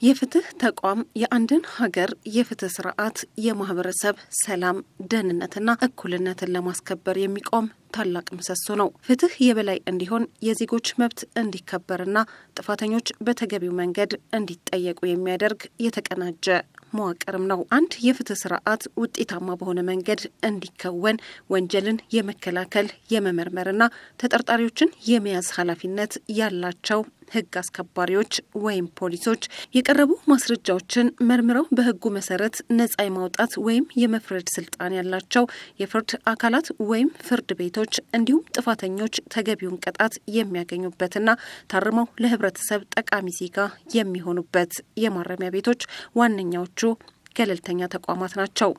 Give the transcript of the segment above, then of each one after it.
የፍትህ ተቋም የአንድን ሀገር የፍትህ ስርዓት የማህበረሰብ ሰላም ደህንነትና እኩልነትን ለማስከበር የሚቆም ታላቅ ምሰሶ ነው። ፍትህ የበላይ እንዲሆን የዜጎች መብት እንዲከበርና ጥፋተኞች በተገቢው መንገድ እንዲጠየቁ የሚያደርግ የተቀናጀ መዋቅርም ነው። አንድ የፍትህ ስርዓት ውጤታማ በሆነ መንገድ እንዲከወን ወንጀልን የመከላከል የመመርመርና ተጠርጣሪዎችን የመያዝ ኃላፊነት ያላቸው ህግ አስከባሪዎች ወይም ፖሊሶች የቀረቡ ማስረጃዎችን መርምረው በህጉ መሰረት ነጻ የማውጣት ወይም የመፍረድ ስልጣን ያላቸው የፍርድ አካላት ወይም ፍርድ ቤቶች እንዲሁም ጥፋተኞች ተገቢውን ቅጣት የሚያገኙበትና ታርመው ለህብረተሰብ ጠቃሚ ዜጋ የሚሆኑበት የማረሚያ ቤቶች ዋነኛዎቹ ገለልተኛ ተቋማት ናቸው።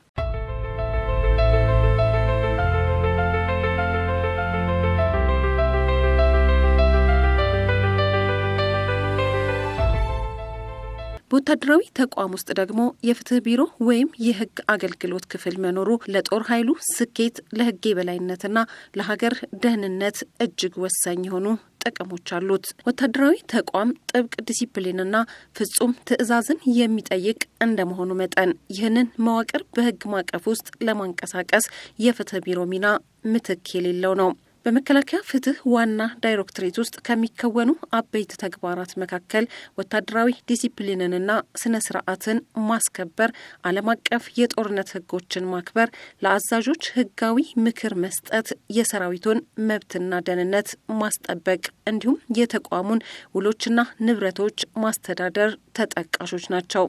በወታደራዊ ተቋም ውስጥ ደግሞ የፍትህ ቢሮ ወይም የህግ አገልግሎት ክፍል መኖሩ ለጦር ኃይሉ ስኬት፣ ለህግ የበላይነትና ለሀገር ደህንነት እጅግ ወሳኝ የሆኑ ጥቅሞች አሉት። ወታደራዊ ተቋም ጥብቅ ዲሲፕሊንና ፍጹም ትዕዛዝን የሚጠይቅ እንደመሆኑ መጠን ይህንን መዋቅር በህግ ማዕቀፍ ውስጥ ለማንቀሳቀስ የፍትህ ቢሮ ሚና ምትክ የሌለው ነው። በመከላከያ ፍትህ ዋና ዳይሬክቶሬት ውስጥ ከሚከወኑ አበይት ተግባራት መካከል ወታደራዊ ዲሲፕሊንንና ስነ ስርዓትን ማስከበር፣ ዓለም አቀፍ የጦርነት ህጎችን ማክበር፣ ለአዛዦች ህጋዊ ምክር መስጠት፣ የሰራዊቱን መብትና ደህንነት ማስጠበቅ እንዲሁም የተቋሙን ውሎችና ንብረቶች ማስተዳደር ተጠቃሾች ናቸው።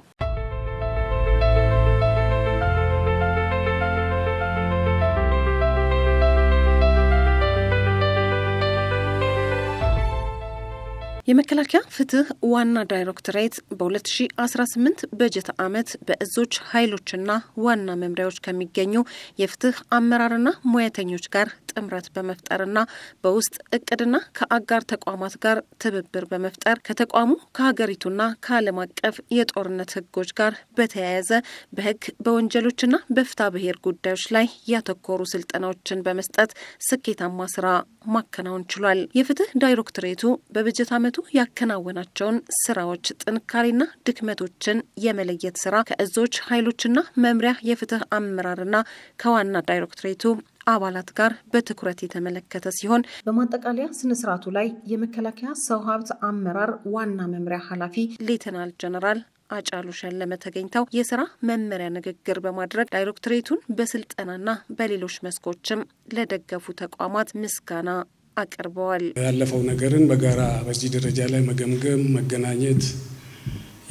የመከላከያ ፍትህ ዋና ዳይሬክቶሬት በ2018 በጀት ዓመት በእዞች ኃይሎችና ዋና መምሪያዎች ከሚገኙ የፍትህ አመራርና ሙያተኞች ጋር ጥምረት በመፍጠርና በውስጥ እቅድና ከአጋር ተቋማት ጋር ትብብር በመፍጠር ከተቋሙ ከሀገሪቱና ከዓለም አቀፍ የጦርነት ህጎች ጋር በተያያዘ በህግ በወንጀሎችና በፍትሐ ብሔር ጉዳዮች ላይ ያተኮሩ ስልጠናዎችን በመስጠት ስኬታማ ስራ ማከናወን ችሏል። የፍትህ ዳይሬክቶሬቱ በበጀት ዓመቱ ያከናወናቸውን ስራዎች ጥንካሬና ድክመቶችን የመለየት ስራ ከእዞች ኃይሎችና መምሪያ የፍትህ አመራርና ከዋና ዳይሬክቶሬቱ አባላት ጋር በትኩረት የተመለከተ ሲሆን በማጠቃለያ ስነ ስርዓቱ ላይ የመከላከያ ሰው ሀብት አመራር ዋና መምሪያ ኃላፊ ሌተናል ጀነራል አጫሉ ሸለመ ተገኝተው የስራ መመሪያ ንግግር በማድረግ ዳይሬክቶሬቱን በስልጠናና በሌሎች መስኮችም ለደገፉ ተቋማት ምስጋና አቅርበዋል። ያለፈው ነገርን በጋራ በዚህ ደረጃ ላይ መገምገም፣ መገናኘት፣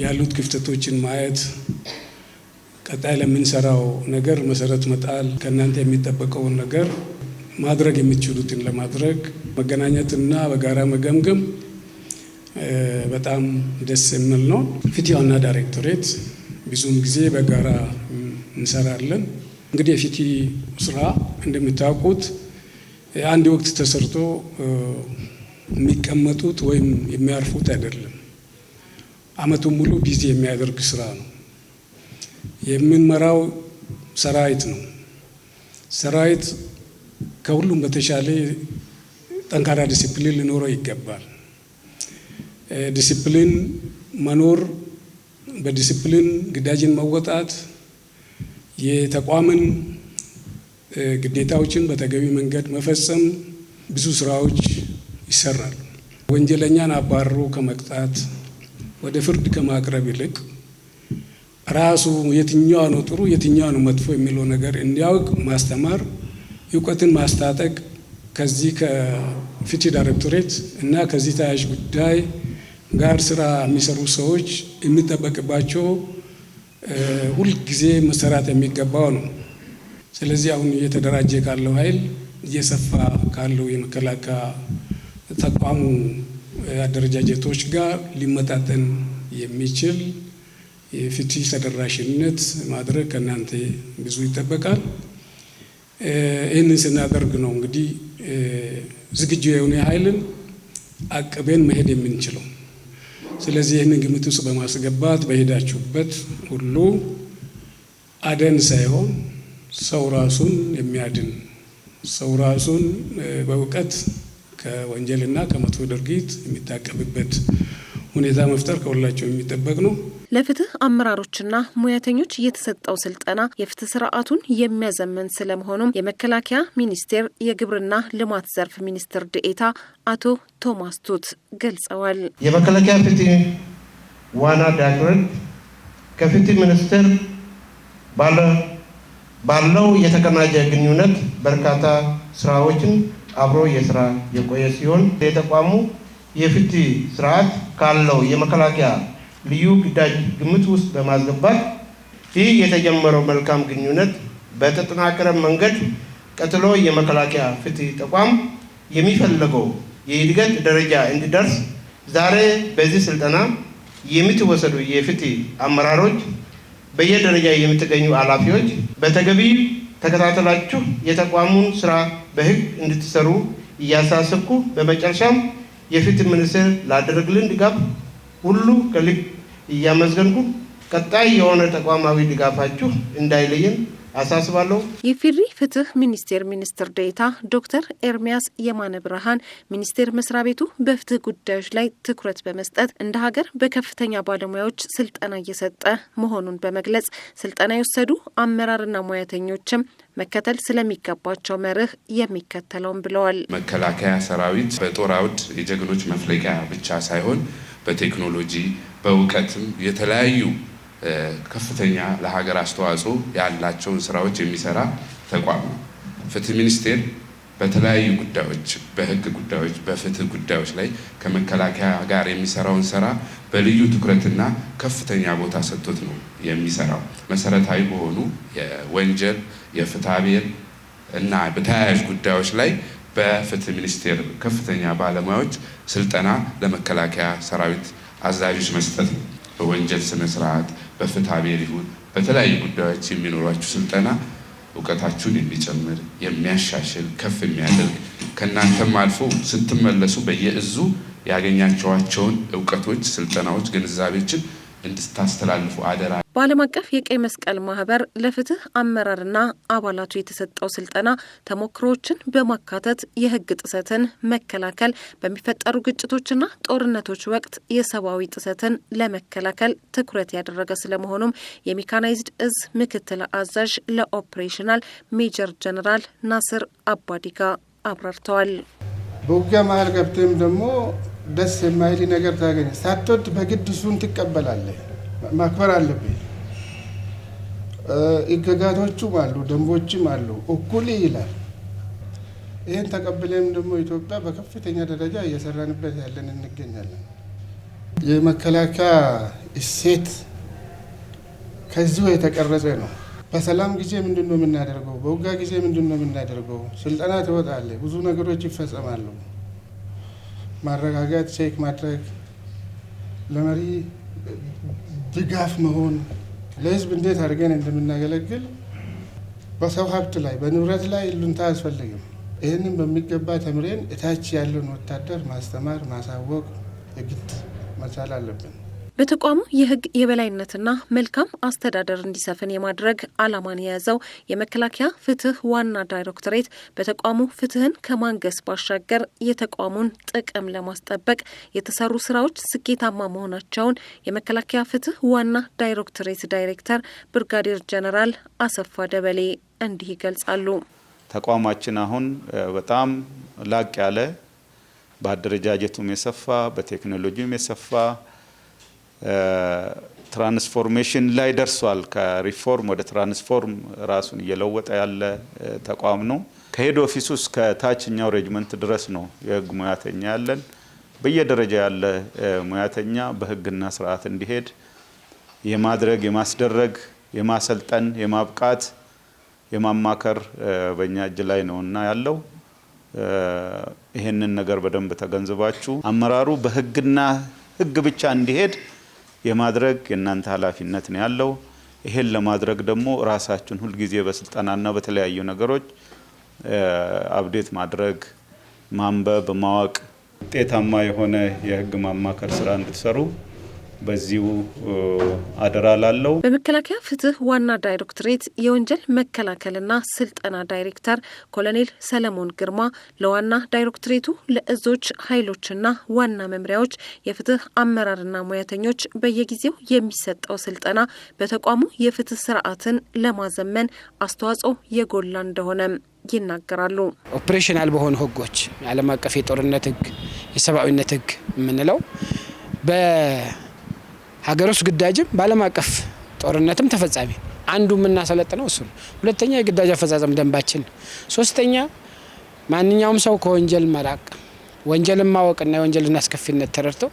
ያሉት ክፍተቶችን ማየት፣ ቀጣይ ለምንሰራው ነገር መሰረት መጣል፣ ከእናንተ የሚጠበቀውን ነገር ማድረግ የምትችሉትን ለማድረግ መገናኘትና በጋራ መገምገም በጣም ደስ የሚል ነው። ፍትህ ዋና ዳይሬክቶሬት ብዙም ጊዜ በጋራ እንሰራለን። እንግዲህ የፍትህ ስራ እንደምታውቁት አንድ ወቅት ተሰርቶ የሚቀመጡት ወይም የሚያርፉት አይደለም። አመቱን ሙሉ ቢዚ የሚያደርግ ስራ ነው። የምንመራው ሰራዊት ነው። ሰራዊት ከሁሉም በተሻለ ጠንካራ ዲሲፕሊን ሊኖረው ይገባል። ዲሲፕሊን መኖር፣ በዲሲፕሊን ግዳጅን መወጣት፣ የተቋምን ግዴታዎችን በተገቢ መንገድ መፈጸም፣ ብዙ ስራዎች ይሰራሉ። ወንጀለኛን አባሮ ከመቅጣት ወደ ፍርድ ከማቅረብ ይልቅ ራሱ የትኛው ነው ጥሩ የትኛው ነው መጥፎ የሚለው ነገር እንዲያውቅ ማስተማር፣ እውቀትን ማስታጠቅ ከዚህ ከፍትህ ዳይሬክቶሬት እና ከዚህ ተያያዥ ጉዳይ ጋር ስራ የሚሰሩ ሰዎች የሚጠበቅባቸው ሁልጊዜ መሰራት የሚገባው ነው። ስለዚህ አሁን እየተደራጀ ካለው ኃይል እየሰፋ ካለው የመከላከያ ተቋሙ አደረጃጀቶች ጋር ሊመጣጠን የሚችል የፍትህ ተደራሽነት ማድረግ ከእናንተ ብዙ ይጠበቃል። ይህንን ስናደርግ ነው እንግዲህ ዝግጁ የሆነ ኃይልን አቅበን መሄድ የምንችለው። ስለዚህ ይህንን ግምት ውስጥ በማስገባት በሄዳችሁበት ሁሉ አደን ሳይሆን ሰው ራሱን የሚያድን ሰው ራሱን በእውቀት ከወንጀልና ከመጥፎ ድርጊት የሚታቀብበት ሁኔታ መፍጠር ከሁላቸው የሚጠበቅ ነው። ለፍትህ አመራሮችና ሙያተኞች የተሰጠው ስልጠና የፍትህ ስርዓቱን የሚያዘመን ስለመሆኑም የመከላከያ ሚኒስቴር የግብርና ልማት ዘርፍ ሚኒስትር ዴኤታ አቶ ቶማስ ቱት ገልጸዋል። የመከላከያ ፍትህ ዋና ዳይሬክተር ከፍትህ ሚኒስቴር ባለው የተቀናጀ ግንኙነት በርካታ ስራዎችን አብሮ የስራ የቆየ ሲሆን የተቋሙ የፍትህ ስርዓት ካለው የመከላከያ ልዩ ግዳጅ ግምት ውስጥ በማስገባት ይህ የተጀመረው መልካም ግንኙነት በተጠናከረ መንገድ ቀጥሎ የመከላከያ ፍትህ ተቋም የሚፈልገው የእድገት ደረጃ እንዲደርስ ዛሬ በዚህ ስልጠና የምትወሰዱ የፍትህ አመራሮች በየደረጃ የምትገኙ ኃላፊዎች በተገቢ ተከታተላችሁ የተቋሙን ስራ በህግ እንድትሰሩ እያሳሰብኩ በመጨረሻም የፍትህ ሚኒስቴር ላደረግልን ድጋፍ ሁሉ ከልብ እያመሰገንኩ ቀጣይ የሆነ ተቋማዊ ድጋፋችሁ እንዳይለየን አሳስባለሁ። የፌዴሪ ፍትህ ሚኒስቴር ሚኒስትር ዴኤታ ዶክተር ኤርሚያስ የማነ ብርሃን ሚኒስቴር መስሪያ ቤቱ በፍትህ ጉዳዮች ላይ ትኩረት በመስጠት እንደ ሀገር በከፍተኛ ባለሙያዎች ስልጠና እየሰጠ መሆኑን በመግለጽ ስልጠና የወሰዱ አመራርና ሙያተኞችም መከተል ስለሚገባቸው መርህ የሚከተለውን ብለዋል። መከላከያ ሰራዊት በጦር አውድ የጀግኖች መፍለቂያ ብቻ ሳይሆን በቴክኖሎጂ በእውቀትም የተለያዩ ከፍተኛ ለሀገር አስተዋጽኦ ያላቸውን ስራዎች የሚሰራ ተቋም ነው። ፍትህ ሚኒስቴር በተለያዩ ጉዳዮች በህግ ጉዳዮች በፍትህ ጉዳዮች ላይ ከመከላከያ ጋር የሚሰራውን ስራ በልዩ ትኩረትና ከፍተኛ ቦታ ሰጥቶት ነው የሚሰራው። መሰረታዊ በሆኑ የወንጀል የፍትሐብሔር እና በተያያዥ ጉዳዮች ላይ በፍትህ ሚኒስቴር ከፍተኛ ባለሙያዎች ስልጠና ለመከላከያ ሰራዊት አዛዦች መስጠት ነው። በወንጀል ስነ ስርዓት በፍትሐብሔር ይሁን በተለያዩ ጉዳዮች የሚኖራችሁ ስልጠና እውቀታችሁን የሚጨምር የሚያሻሽል ከፍ የሚያደርግ ከናንተም አልፎ ስትመለሱ በየእዙ ያገኛቸዋቸውን እውቀቶች ስልጠናዎች ግንዛቤዎችን እንድታስተላልፉ አደራ። በዓለም አቀፍ የቀይ መስቀል ማህበር ለፍትህ አመራርና አባላቱ የተሰጠው ስልጠና ተሞክሮዎችን በማካተት የህግ ጥሰትን መከላከል፣ በሚፈጠሩ ግጭቶችና ጦርነቶች ወቅት የሰብአዊ ጥሰትን ለመከላከል ትኩረት ያደረገ ስለመሆኑም የሜካናይዝድ እዝ ምክትል አዛዥ ለኦፕሬሽናል ሜጀር ጀነራል ናስር አባዲጋ አብራርተዋል። በውጊያ መሀል ገብተም ደግሞ ደስ የማይል ነገር ታገኝ ሳትወድ በግድ እሱን ትቀበላለህ። ማክበር አለብህ። ህግጋቶቹም አሉ ደንቦችም አሉ እኩል ይላል። ይህን ተቀብለን ደግሞ ኢትዮጵያ በከፍተኛ ደረጃ እየሰራንበት ያለን እንገኛለን። የመከላከያ እሴት ከዚሁ የተቀረጸ ነው። በሰላም ጊዜ ምንድነው የምናደርገው? በውጊያ ጊዜ ምንድነው የምናደርገው? ስልጠና ትወጣለህ፣ ብዙ ነገሮች ይፈጸማሉ። ማረጋጋት፣ ቼክ ማድረግ፣ ለመሪ ድጋፍ መሆን፣ ለህዝብ እንዴት አድርገን እንደምናገለግል በሰው ሀብት ላይ በንብረት ላይ ይሉንታ አያስፈልግም። ይህንን በሚገባ ተምሬን እታች ያለውን ወታደር ማስተማር ማሳወቅ የግድ መቻል አለብን። በተቋሙ የህግ የበላይነትና መልካም አስተዳደር እንዲሰፍን የማድረግ ዓላማን የያዘው የመከላከያ ፍትህ ዋና ዳይሬክቶሬት በተቋሙ ፍትህን ከማንገስ ባሻገር የተቋሙን ጥቅም ለማስጠበቅ የተሰሩ ስራዎች ስኬታማ መሆናቸውን የመከላከያ ፍትህ ዋና ዳይሬክቶሬት ዳይሬክተር ብርጋዴር ጀነራል አሰፋ ደበሌ እንዲህ ይገልጻሉ። ተቋማችን አሁን በጣም ላቅ ያለ በአደረጃጀቱም የሰፋ በቴክኖሎጂም የሰፋ ትራንስፎርሜሽን ላይ ደርሷል። ከሪፎርም ወደ ትራንስፎርም ራሱን እየለወጠ ያለ ተቋም ነው። ከሄድ ኦፊስ ውስጥ ከታችኛው ሬጅመንት ድረስ ነው የህግ ሙያተኛ ያለን። በየደረጃ ያለ ሙያተኛ በህግና ስርዓት እንዲሄድ የማድረግ የማስደረግ የማሰልጠን የማብቃት የማማከር በእኛ እጅ ላይ ነውና ያለው። ይሄንን ነገር በደንብ ተገንዝባችሁ አመራሩ በህግና ህግ ብቻ እንዲሄድ የማድረግ የእናንተ ኃላፊነት ነው ያለው። ይሄን ለማድረግ ደግሞ ራሳችሁን ሁሉ ጊዜ በስልጠናና በተለያዩ ነገሮች አፕዴት ማድረግ፣ ማንበብ፣ ማወቅ፣ ውጤታማ የሆነ የህግ ማማከር ስራ እንድትሰሩ በዚሁ አደራ ላለው በመከላከያ ፍትህ ዋና ዳይሬክቶሬት የወንጀል መከላከልና ስልጠና ዳይሬክተር ኮሎኔል ሰለሞን ግርማ ለዋና ዳይሬክቶሬቱ ለእዞች ኃይሎችና ዋና መምሪያዎች የፍትህ አመራርና ሙያተኞች በየጊዜው የሚሰጠው ስልጠና በተቋሙ የፍትህ ስርዓትን ለማዘመን አስተዋጽኦ የጎላ እንደሆነ ይናገራሉ። ኦፕሬሽናል በሆኑ ህጎች ዓለም አቀፍ የጦርነት ህግ፣ የሰብአዊነት ህግ የምንለው በሀገር ውስጥ ግዳጅም በዓለም አቀፍ ጦርነትም ተፈጻሚ አንዱ የምናሰለጥነው እሱ ነው። ሁለተኛ የግዳጅ አፈጻጸም ደንባችን፣ ሶስተኛ ማንኛውም ሰው ከወንጀል መራቅ፣ ወንጀልን ማወቅና የወንጀልን አስከፊነት ተረድቶ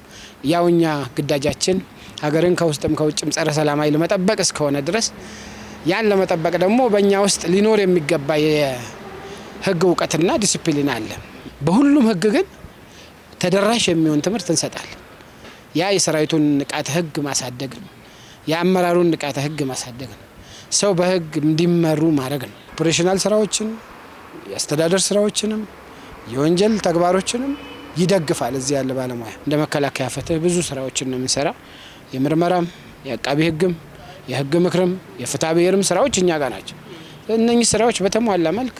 ያውኛ ግዳጃችን ሀገርን ከውስጥም ከውጭም ጸረ ሰላም ኃይል መጠበቅ እስከሆነ ድረስ ያን ለመጠበቅ ደግሞ በእኛ ውስጥ ሊኖር የሚገባ የህግ እውቀትና ዲሲፕሊን አለ። በሁሉም ህግ ግን ተደራሽ የሚሆን ትምህርት እንሰጣለን። ያ የሰራዊቱን ንቃተ ህግ ማሳደግ ነው። የአመራሩን ንቃተ ህግ ማሳደግ ነው። ሰው በህግ እንዲመሩ ማድረግ ነው። ኦፕሬሽናል ስራዎችን፣ የአስተዳደር ስራዎችንም የወንጀል ተግባሮችንም ይደግፋል። እዚህ ያለ ባለሙያ እንደ መከላከያ ፍትህ ብዙ ስራዎችን ነው የምንሰራ። የምርመራም የአቃቢ ህግም የህግ ምክርም የፍትሐ ብሔርም ስራዎች እኛ ጋር ናቸው። እነኚህ ስራዎች በተሟላ መልክ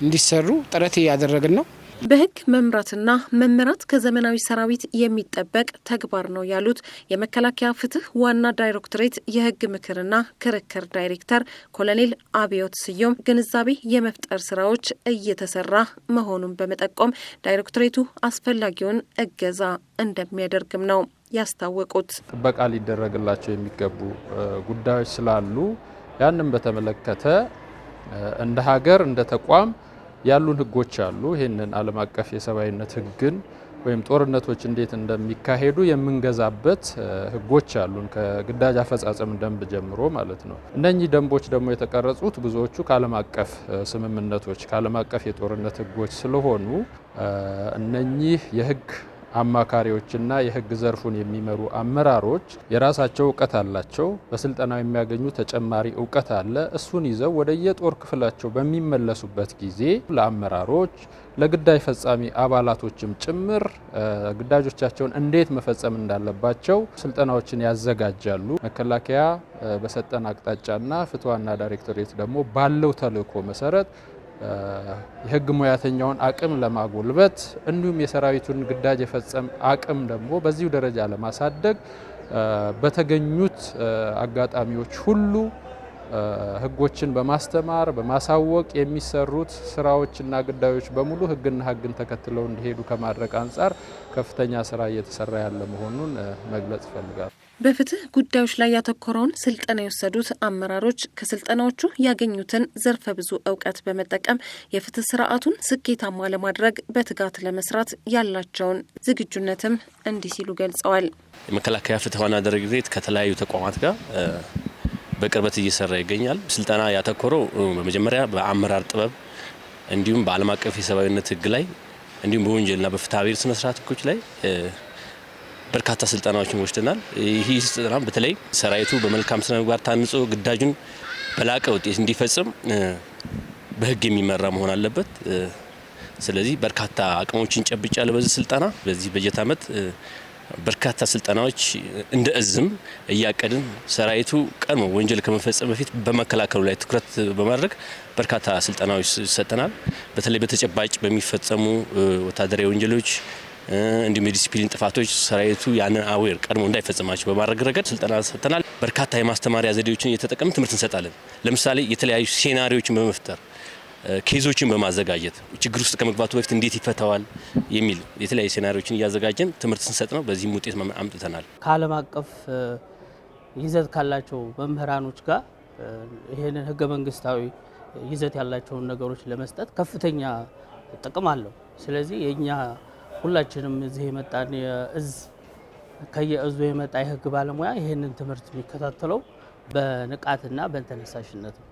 እንዲሰሩ ጥረት እያደረግን ነው። በህግ መምራትና መመራት ከዘመናዊ ሰራዊት የሚጠበቅ ተግባር ነው ያሉት የመከላከያ ፍትህ ዋና ዳይሬክቶሬት የህግ ምክርና ክርክር ዳይሬክተር ኮሎኔል አብዮት ስዩም ግንዛቤ የመፍጠር ስራዎች እየተሰራ መሆኑን በመጠቆም ዳይሬክቶሬቱ አስፈላጊውን እገዛ እንደሚያደርግም ነው ያስታወቁት። ጥበቃ ሊደረግላቸው የሚገቡ ጉዳዮች ስላሉ ያንን በተመለከተ እንደ ሀገር እንደ ተቋም ያሉን ህጎች አሉ። ይሄንን ዓለም አቀፍ የሰብአዊነት ህግን ወይም ጦርነቶች እንዴት እንደሚካሄዱ የምንገዛበት ህጎች አሉን ከግዳጅ አፈጻጸም ደንብ ጀምሮ ማለት ነው። እነኚህ ደንቦች ደግሞ የተቀረጹት ብዙዎቹ ከዓለም አቀፍ ስምምነቶች ከዓለም አቀፍ የጦርነት ህጎች ስለሆኑ እነኚህ የህግ አማካሪዎችና የህግ ዘርፉን የሚመሩ አመራሮች የራሳቸው እውቀት አላቸው። በስልጠናው የሚያገኙ ተጨማሪ እውቀት አለ። እሱን ይዘው ወደ የጦር ክፍላቸው በሚመለሱበት ጊዜ ለአመራሮች ለግዳጅ ፈጻሚ አባላቶችም ጭምር ግዳጆቻቸውን እንዴት መፈጸም እንዳለባቸው ስልጠናዎችን ያዘጋጃሉ። መከላከያ በሰጠን አቅጣጫና ፍትህ ዋና ዳይሬክቶሬት ደግሞ ባለው ተልዕኮ መሰረት የህግ ሙያተኛውን አቅም ለማጎልበት እንዲሁም የሰራዊቱን ግዳጅ የፈጸም አቅም ደግሞ በዚሁ ደረጃ ለማሳደግ በተገኙት አጋጣሚዎች ሁሉ ህጎችን በማስተማር በማሳወቅ የሚሰሩት ስራዎችና ጉዳዮች በሙሉ ህግና ህግን ተከትለው እንዲሄዱ ከማድረግ አንጻር ከፍተኛ ስራ እየተሰራ ያለ መሆኑን መግለጽ እፈልጋለሁ። በፍትህ ጉዳዮች ላይ ያተኮረውን ስልጠና የወሰዱት አመራሮች ከስልጠናዎቹ ያገኙትን ዘርፈ ብዙ እውቀት በመጠቀም የፍትህ ስርዓቱን ስኬታማ ለማድረግ በትጋት ለመስራት ያላቸውን ዝግጁነትም እንዲህ ሲሉ ገልጸዋል። የመከላከያ ፍትህ ዋና ዳይሬክቶሬት ከተለያዩ ተቋማት ጋር በቅርበት እየሰራ ይገኛል። ስልጠና ያተኮረው በመጀመሪያ በአመራር ጥበብ እንዲሁም በዓለም አቀፍ የሰብአዊነት ህግ ላይ እንዲሁም በወንጀልና በፍትሐ ብሔር ስነ ስርዓት ህጎች ላይ በርካታ ስልጠናዎችን ወስደናል። ይህ ስልጠና በተለይ ሰራዊቱ በመልካም ስነ ምግባር ታንጾ ግዳጁን በላቀ ውጤት እንዲፈጽም በህግ የሚመራ መሆን አለበት። ስለዚህ በርካታ አቅሞችን ጨብጫለሁ። በዚህ ስልጠና በዚህ በጀት ዓመት በርካታ ስልጠናዎች እንደ እዝም እያቀድን ሰራዊቱ ቀድሞ ወንጀል ከመፈጸም በፊት በመከላከሉ ላይ ትኩረት በማድረግ በርካታ ስልጠናዎች ሰጥተናል። በተለይ በተጨባጭ በሚፈጸሙ ወታደራዊ ወንጀሎች እንዲሁም የዲሲፕሊን ጥፋቶች ሰራዊቱ ያንን አዌር ቀድሞ እንዳይፈጽማቸው በማድረግ ረገድ ስልጠና ሰጥተናል። በርካታ የማስተማሪያ ዘዴዎችን እየተጠቀምን ትምህርት እንሰጣለን። ለምሳሌ የተለያዩ ሴናሪዎችን በመፍጠር ኬዞችን በማዘጋጀት ችግር ውስጥ ከመግባቱ በፊት እንዴት ይፈታዋል የሚል የተለያዩ ሴናሪዎችን እያዘጋጀን ትምህርት ስንሰጥ ነው። በዚህም ውጤት አምጥተናል። ከዓለም አቀፍ ይዘት ካላቸው መምህራኖች ጋር ይሄንን ህገ መንግስታዊ ይዘት ያላቸውን ነገሮች ለመስጠት ከፍተኛ ጥቅም አለው። ስለዚህ የኛ ሁላችንም እዚህ የመጣን የእዝ ከየእዙ የመጣ የህግ ባለሙያ ይሄንን ትምህርት የሚከታተለው በንቃትና በተነሳሽነት ነው።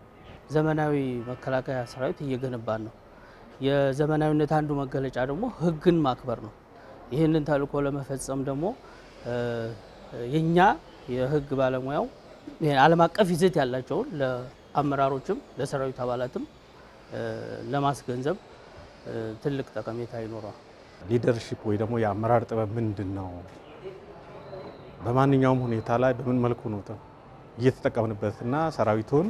ዘመናዊ መከላከያ ሰራዊት እየገነባን ነው። የዘመናዊነት አንዱ መገለጫ ደግሞ ህግን ማክበር ነው። ይህንን ተልዕኮ ለመፈጸም ደግሞ የኛ የህግ ባለሙያው ዓለም አቀፍ ይዘት ያላቸውን ለአመራሮችም ለሰራዊት አባላትም ለማስገንዘብ ትልቅ ጠቀሜታ ይኖረዋል። ሊደርሺፕ ወይ ደግሞ የአመራር ጥበብ ምንድን ነው? በማንኛውም ሁኔታ ላይ በምን መልኩ ነው እየተጠቀምንበትና ሰራዊቱን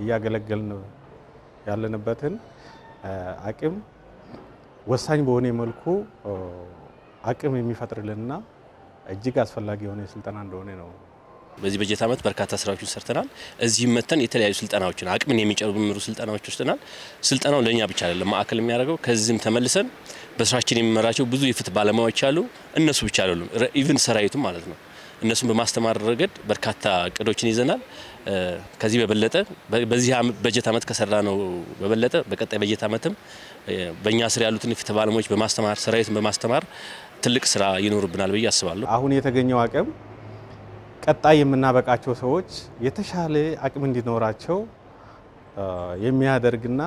እያገለገልን ያለንበትን አቅም ወሳኝ በሆነ መልኩ አቅም የሚፈጥርልንና እጅግ አስፈላጊ የሆነ ስልጠና እንደሆነ ነው። በዚህ በጀት ዓመት በርካታ ስራዎችን ሰርተናል። እዚህም መተን የተለያዩ ስልጠናዎችን አቅምን የሚጨምሩ ስልጠናዎች ወስደናል። ስልጠናው ለኛ ብቻ አይደለም ማዕከል የሚያደርገው ከዚህም ተመልሰን በስራችን የሚመራቸው ብዙ የፍትህ ባለሙያዎች አሉ። እነሱ ብቻ አይደሉም ኢቭን ሰራዊቱም ማለት ነው። እነሱን በማስተማር ረገድ በርካታ እቅዶችን ይዘናል። ከዚህ በበለጠ በዚህ በጀት ዓመት ከሰራ ነው በበለጠ በቀጣይ በጀት ዓመትም በእኛ ስር ያሉትን የፍትህ ባለሙያዎች በማስተማር ሰራዊትን በማስተማር ትልቅ ስራ ይኖርብናል ብዬ አስባለሁ። አሁን የተገኘው አቅም ቀጣይ የምናበቃቸው ሰዎች የተሻለ አቅም እንዲኖራቸው የሚያደርግና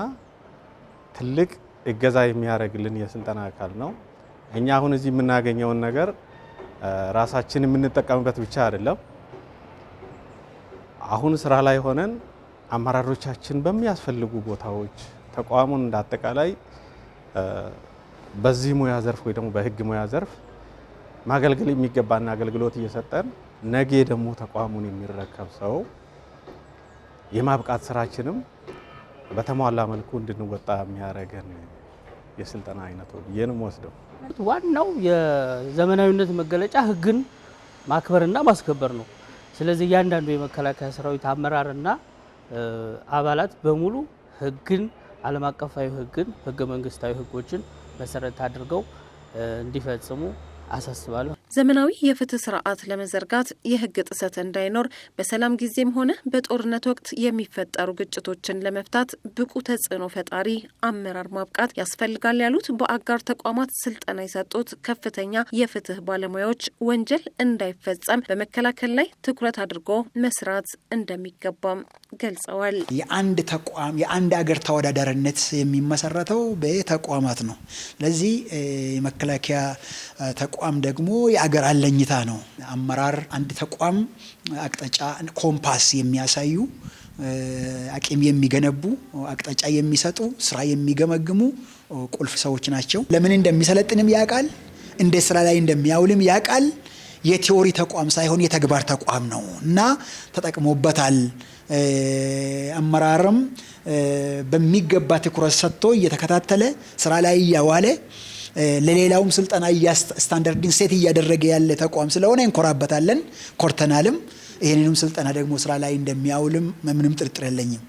ትልቅ እገዛ የሚያደርግልን የስልጠና አካል ነው። እኛ አሁን እዚህ የምናገኘውን ነገር ራሳችን የምንጠቀምበት ብቻ አይደለም። አሁን ስራ ላይ ሆነን አመራሮቻችን በሚያስፈልጉ ቦታዎች ተቋሙን እንዳጠቃላይ በዚህ ሙያ ዘርፍ ወይ ደግሞ በህግ ሙያ ዘርፍ ማገልገል የሚገባና አገልግሎት እየሰጠን ነገ ደግሞ ተቋሙን የሚረከብ ሰው የማብቃት ስራችንም በተሟላ መልኩ እንድንወጣ የሚያደርገን የስልጠና አይነት ነው ብዬ ነው የምወስደው። ዋናው የዘመናዊነት መገለጫ ህግን ማክበርና ማስከበር ነው። ስለዚህ እያንዳንዱ የመከላከያ ሰራዊት አመራርና አባላት በሙሉ ህግን፣ ዓለም አቀፋዊ ህግን፣ ህገ መንግስታዊ ህጎችን መሰረት አድርገው እንዲፈጽሙ አሳስባለሁ። ዘመናዊ የፍትህ ስርዓት ለመዘርጋት የህግ ጥሰት እንዳይኖር በሰላም ጊዜም ሆነ በጦርነት ወቅት የሚፈጠሩ ግጭቶችን ለመፍታት ብቁ ተጽዕኖ ፈጣሪ አመራር ማብቃት ያስፈልጋል ያሉት በአጋር ተቋማት ስልጠና የሰጡት ከፍተኛ የፍትህ ባለሙያዎች ወንጀል እንዳይፈጸም በመከላከል ላይ ትኩረት አድርጎ መስራት እንደሚገባም ገልጸዋል። የአንድ ተቋም የአንድ ሀገር ተወዳዳሪነት የሚመሰረተው በተቋማት ነው። ለዚህ የመከላከያ ተቋም ደግሞ የአገር አለኝታ ነው። አመራር አንድ ተቋም አቅጣጫ ኮምፓስ የሚያሳዩ አቅም የሚገነቡ አቅጣጫ የሚሰጡ ስራ የሚገመግሙ ቁልፍ ሰዎች ናቸው። ለምን እንደሚሰለጥንም ያውቃል፣ እንደ ስራ ላይ እንደሚያውልም ያውቃል። የቲዮሪ ተቋም ሳይሆን የተግባር ተቋም ነው እና ተጠቅሞበታል። አመራርም በሚገባ ትኩረት ሰጥቶ እየተከታተለ ስራ ላይ እያዋለ ለሌላውም ስልጠና ስታንዳርድን ሴት እያደረገ ያለ ተቋም ስለሆነ እንኮራበታለን፣ ኮርተናልም። ይሄንንም ስልጠና ደግሞ ስራ ላይ እንደሚያውልም ምንም ጥርጥር የለኝም።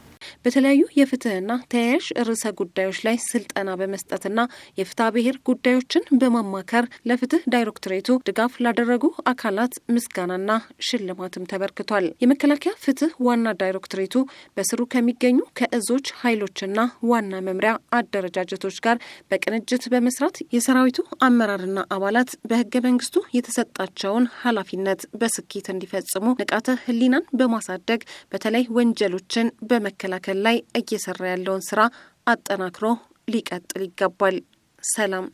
በተለያዩ የፍትህና ተያያዥ ርዕሰ ጉዳዮች ላይ ስልጠና በመስጠትና የፍትሐ ብሔር ጉዳዮችን በማማከር ለፍትህ ዳይሬክቶሬቱ ድጋፍ ላደረጉ አካላት ምስጋናና ሽልማትም ተበርክቷል። የመከላከያ ፍትህ ዋና ዳይሬክቶሬቱ በስሩ ከሚገኙ ከእዞች ኃይሎችና ዋና መምሪያ አደረጃጀቶች ጋር በቅንጅት በመስራት የሰራዊቱ አመራርና አባላት በህገ መንግስቱ የተሰጣቸውን ኃላፊነት በስኬት እንዲፈጽሙ ንቃተ ህሊናን በማሳደግ በተለይ ወንጀሎችን በመከላከል ላይ እየሰራ ያለውን ስራ አጠናክሮ ሊቀጥል ይገባል። ሰላም።